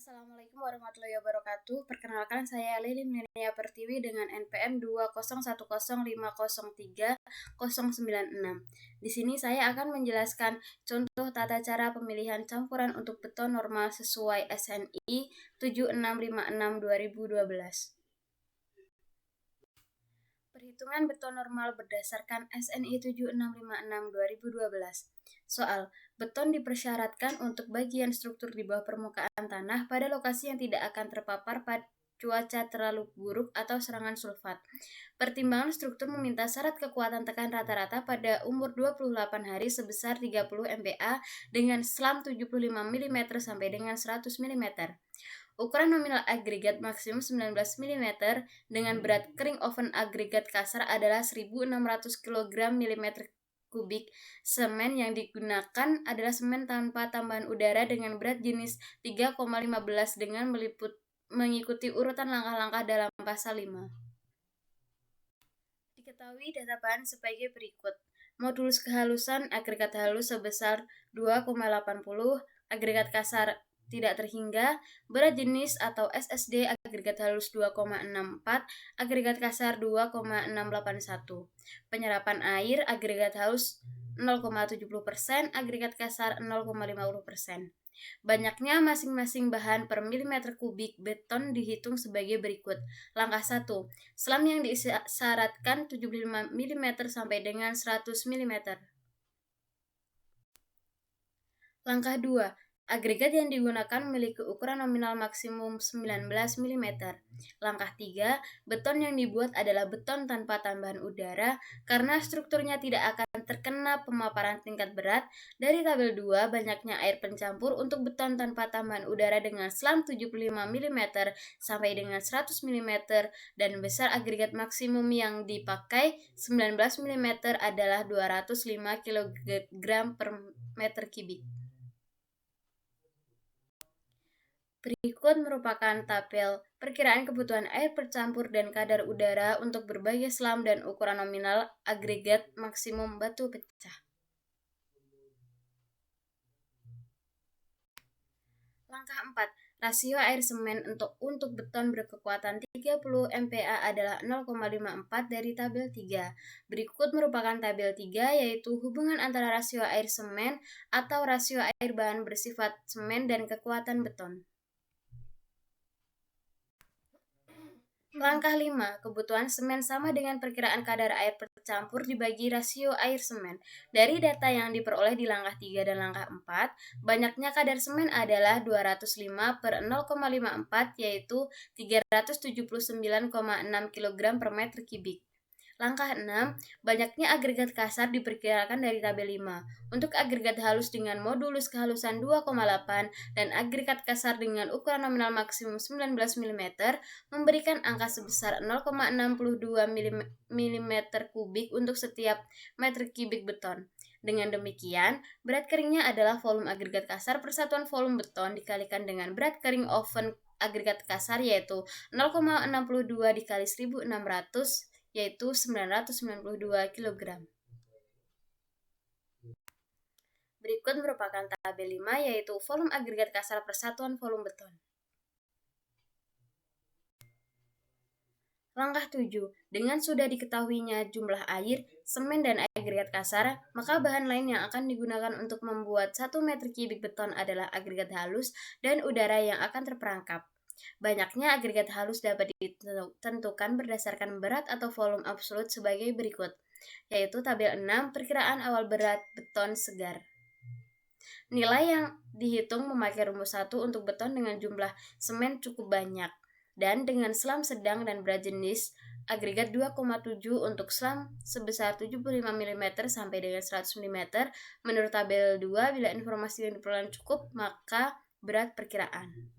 Assalamualaikum warahmatullahi wabarakatuh. Perkenalkan, saya Lilin Nenia Pertiwi dengan NPM 20105030096. Di sini saya akan menjelaskan contoh tata cara pemilihan campuran untuk beton normal sesuai SNI 7656/2012. Perhitungan beton normal berdasarkan SNI 7656/2012. Soal, beton dipersyaratkan untuk bagian struktur di bawah permukaan tanah pada lokasi yang tidak akan terpapar pada cuaca terlalu buruk atau serangan sulfat. Pertimbangan struktur meminta syarat kekuatan tekan rata-rata pada umur 28 hari sebesar 30 MPa dengan selam 75 mm sampai dengan 100 mm. Ukuran nominal agregat maksimum 19 mm dengan berat kering oven agregat kasar adalah 1600 kg mm kubik. Semen yang digunakan adalah semen tanpa tambahan udara dengan berat jenis 3,15 dengan mengikuti urutan langkah-langkah dalam pasal 5. Diketahui data bahan sebagai berikut. Modulus kehalusan agregat halus sebesar 2,80, agregat kasar tidak terhingga, berat jenis atau SSD agregat halus 2,64, agregat kasar 2,681. Penyerapan air agregat halus 0,70%, agregat kasar 0,50%. Banyaknya masing-masing bahan per milimeter kubik beton dihitung sebagai berikut. Langkah 1. Selam yang disyaratkan 75 mm sampai dengan 100 mm. Langkah 2. Agregat yang digunakan memiliki ukuran nominal maksimum 19 mm. Langkah 3. Beton yang dibuat adalah beton tanpa tambahan udara karena strukturnya tidak akan terkena pemaparan tingkat berat. Dari tabel 2, banyaknya air pencampur untuk beton tanpa tambahan udara dengan selam 75 mm sampai dengan 100 mm dan besar agregat maksimum yang dipakai 19 mm adalah 205 kg per meter kubik. Berikut merupakan tabel perkiraan kebutuhan air bercampur dan kadar udara untuk berbagai selam dan ukuran nominal agregat maksimum batu pecah. Langkah 4. Rasio air semen untuk beton berkekuatan 30 MPa adalah 0,54 dari tabel 3. Berikut merupakan tabel 3, yaitu hubungan antara rasio air semen atau rasio air bahan bersifat semen dan kekuatan beton. Langkah 5. Kebutuhan semen sama dengan perkiraan kadar air bercampur dibagi rasio air semen. Dari data yang diperoleh di langkah 3 dan langkah 4, banyaknya kadar semen adalah 205 per 0,54, yaitu 379,6 kg per meter kubik. Langkah 6. Banyaknya agregat kasar diperkirakan dari tabel 5. Untuk agregat halus dengan modulus kehalusan 2,8 dan agregat kasar dengan ukuran nominal maksimum 19 mm memberikan angka sebesar 0,62 mm kubik untuk setiap meter kubik beton. Dengan demikian, berat keringnya adalah volume agregat kasar persatuan volume beton dikalikan dengan berat kering oven agregat kasar, yaitu 0,62 dikali 1600, yaitu 992 kg. Berikut merupakan tabel 5, yaitu volume agregat kasar persatuan volume beton. Langkah 7. Dengan sudah diketahuinya jumlah air, semen, dan agregat kasar, maka bahan lain yang akan digunakan untuk membuat 1 meter kubik beton adalah agregat halus dan udara yang akan terperangkap. Banyaknya agregat halus dapat ditentukan berdasarkan berat atau volume absolut sebagai berikut, yaitu tabel 6, perkiraan awal berat beton segar. Nilai yang dihitung memakai rumus 1 untuk beton dengan jumlah semen cukup banyak, dan dengan selam sedang dan berat jenis agregat 2,7 untuk selam sebesar 75 mm sampai dengan 100 mm. Menurut tabel 2, bila informasi yang diperoleh cukup, maka berat perkiraan.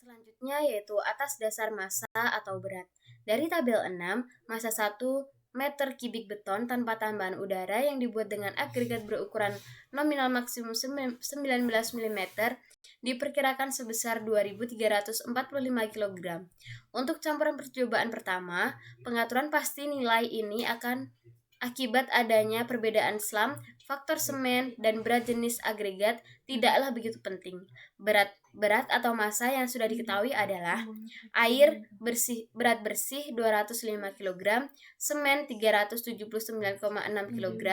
Selanjutnya yaitu atas dasar massa atau berat. Dari tabel 6, massa 1 meter kubik beton tanpa tambahan udara yang dibuat dengan agregat berukuran nominal maksimum 19 mm diperkirakan sebesar 2.345 kg. Untuk campuran percobaan pertama, pengaturan pasti nilai ini akan Akibat adanya perbedaan slam, faktor semen, dan berat jenis agregat tidaklah begitu penting. Berat atau massa yang sudah diketahui adalah berat bersih 205 kg, semen 379,6 kg,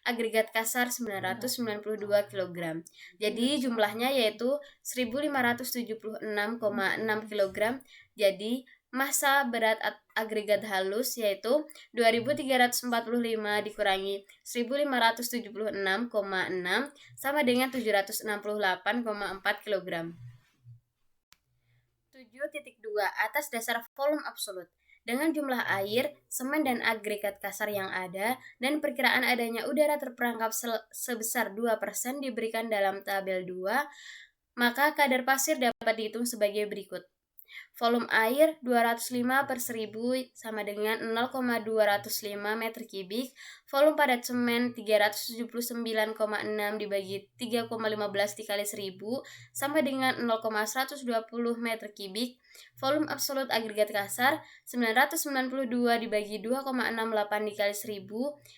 agregat kasar 992 kg. Jadi jumlahnya yaitu 1576,6 kg. Jadi massa berat agregat halus yaitu 2345 dikurangi 1576,6 sama dengan 768,4 kg. 7.2 atas dasar volume absolut. Dengan jumlah air, semen dan agregat kasar yang ada dan perkiraan adanya udara terperangkap sebesar 2% diberikan dalam tabel 2, maka kadar pasir dapat dihitung sebagai berikut. Volume air 205 per 1000 sama dengan 0,205 meter kubik. Volume padat semen 379,6 dibagi 3,15 dikali 1000 sama dengan 0,120 meter kubik. Volume absolut agregat kasar 992 dibagi 2,68 dikali 1000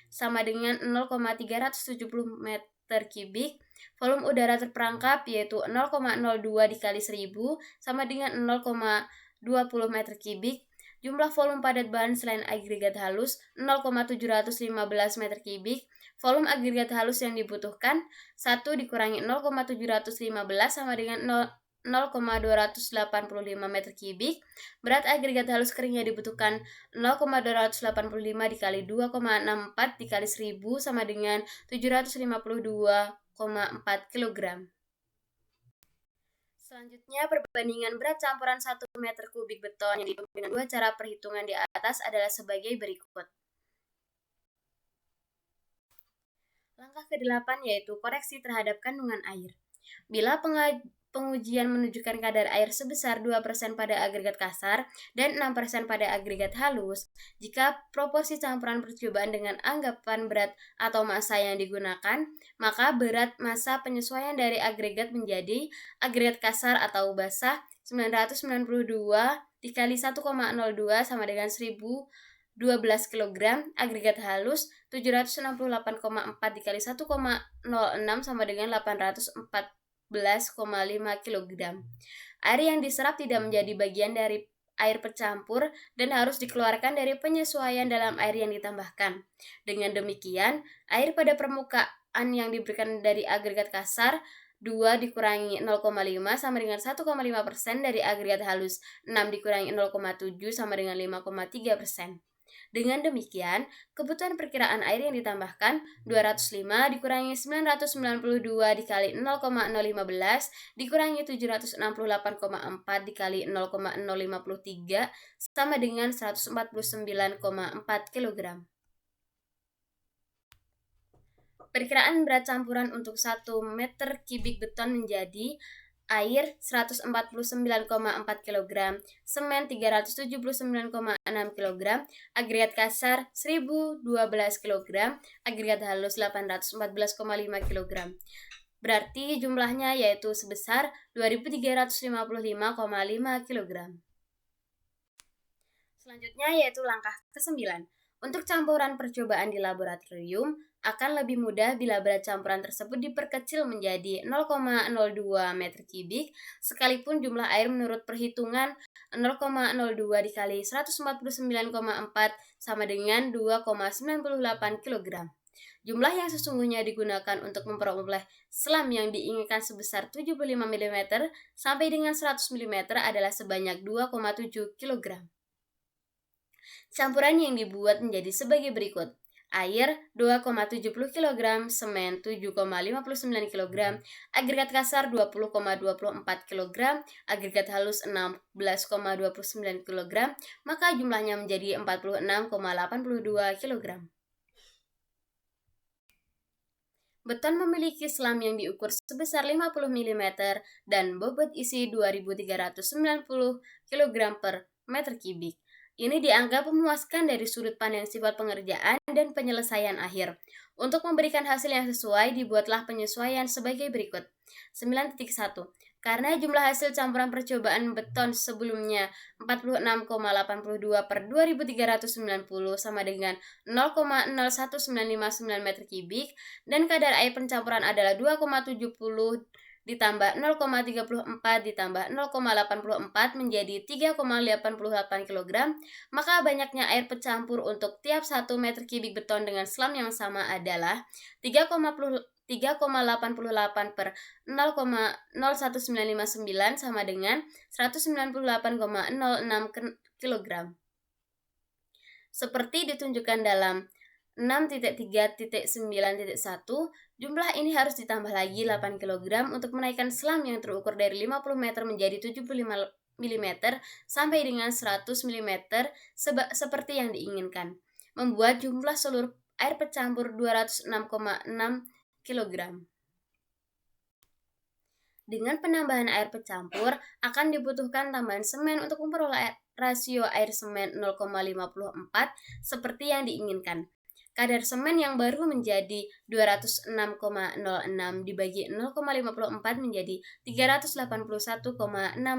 sama dengan 0,370 meter kubik. Volume udara terperangkap yaitu 0,02 dikali 1000 sama dengan 0,20 meter kubik. Jumlah volume padat bahan selain agregat halus 0,715 meter kubik. Volume agregat halus yang dibutuhkan 1 dikurangi 0,715 sama dengan 0,285 meter kubik. Berat agregat halus kering yang dibutuhkan 0,285 dikali 2,64 dikali 1000 sama dengan 752,4 kg. Selanjutnya, perbandingan berat campuran 1 meter kubik beton yang dihitung dengan dua cara perhitungan di atas adalah sebagai berikut. Langkah ke-8 yaitu koreksi terhadap kandungan air. Bila pengujian menunjukkan kadar air sebesar 2% pada agregat kasar dan 6% pada agregat halus, jika proporsi campuran percobaan dengan anggapan berat atau massa yang digunakan, maka berat massa penyesuaian dari agregat menjadi agregat kasar atau basah 992 dikali 1,02 sama dengan 1012 kg, agregat halus 768,4 dikali 1,06 sama dengan 814,5 kg. Air yang diserap tidak menjadi bagian dari air bercampur dan harus dikeluarkan dari penyesuaian dalam air yang ditambahkan. Dengan demikian, air pada permukaan yang diberikan dari agregat kasar 2 dikurangi 0,5 sama dengan 1,5% dari agregat halus, 6 dikurangi 0,7 sama dengan 5,3%. Dengan demikian, kebutuhan perkiraan air yang ditambahkan 205 dikurangi 992 dikali 0,015 dikurangi 768,4 dikali 0,053 sama dengan 149,4 kg. Perkiraan berat campuran untuk 1 meter kubik beton menjadi air 149,4 kg, semen 379,6 kg, agregat kasar 1012 kg, agregat halus 814,5 kg. Berarti jumlahnya yaitu sebesar 2355,5 kg. Selanjutnya yaitu langkah ke-9. Untuk campuran percobaan di laboratorium, akan lebih mudah bila berat campuran tersebut diperkecil menjadi 0,02 meter kubik, sekalipun jumlah air menurut perhitungan 0,02 dikali 149,4 sama dengan 2,98 kg. Jumlah yang sesungguhnya digunakan untuk memperoleh slam yang diinginkan sebesar 75 mm sampai dengan 100 mm adalah sebanyak 2,7 kg. Campuran yang dibuat menjadi sebagai berikut. Air 2,70 kg, semen 7,59 kg, agregat kasar 20,24 kg, agregat halus 16,29 kg, maka jumlahnya menjadi 46,82 kg. Beton memiliki slam yang diukur sebesar 50 mm dan bobot isi 2390 kg per meter kubik. Ini dianggap memuaskan dari sudut pandang sifat pengerjaan dan penyelesaian akhir. Untuk memberikan hasil yang sesuai, dibuatlah penyesuaian sebagai berikut. 9.1. Karena jumlah hasil campuran percobaan beton sebelumnya 46,82 per 2390 sama dengan 0,01959 meter kubik, dan kadar air pencampuran adalah 2,70 ditambah 0,34 ditambah 0,84 menjadi 3,88 kg, maka banyaknya air pencampur untuk tiap 1 meter kubik beton dengan selam yang sama adalah 3,88 per 0,01959 sama dengan 198,06 kg. Seperti ditunjukkan dalam 6.3.9.1, jumlah ini harus ditambah lagi 8 kg untuk menaikkan selam yang terukur dari 50 meter menjadi 75 mm sampai dengan 100 mm seperti yang diinginkan, membuat jumlah seluruh air pencampur 206,6 kg. Dengan penambahan air pencampur, akan dibutuhkan tambahan semen untuk memperoleh rasio air semen 0,54 seperti yang diinginkan. Kadar semen yang baru menjadi 206,06 dibagi 0,54 menjadi 381,6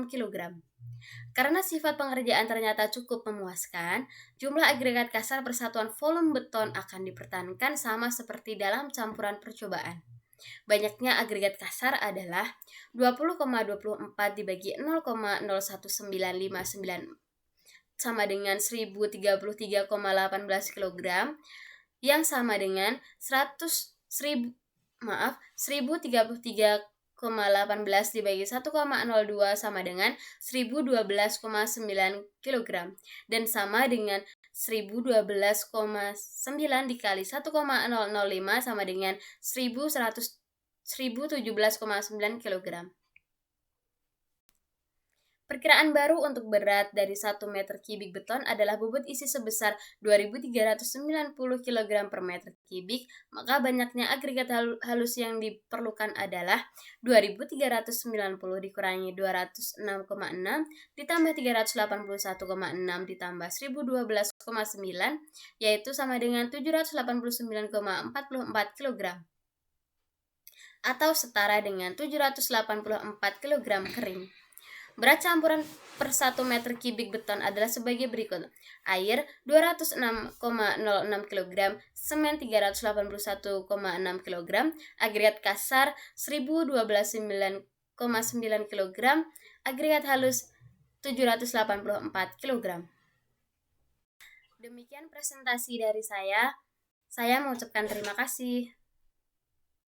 kg. Karena sifat pengerjaan ternyata cukup memuaskan, jumlah agregat kasar persatuan volume beton akan dipertahankan sama seperti dalam campuran percobaan. Banyaknya agregat kasar adalah 20,24 dibagi 0,01959 sama dengan 1033,18 kg, yang sama dengan 1033,18 dibagi 1,02 sama dengan 1012,9 kg, dan sama dengan 1012,9 dikali 1,005 sama dengan 1017,9 kg. Perkiraan baru untuk berat dari 1 meter kubik beton adalah bobot isi sebesar 2.390 kg per meter kubik, maka banyaknya agregat halus yang diperlukan adalah 2.390 dikurangi 206,6 ditambah 381,6 ditambah 1012,9, yaitu sama dengan 789,44 kg, atau setara dengan 784 kg kering. Berat campuran per 1 meter kubik beton adalah sebagai berikut: air 206,06 kg, semen 381,6 kg, agregat kasar 1012,9 kg, agregat halus 784 kg. Demikian presentasi dari saya. Saya mengucapkan terima kasih.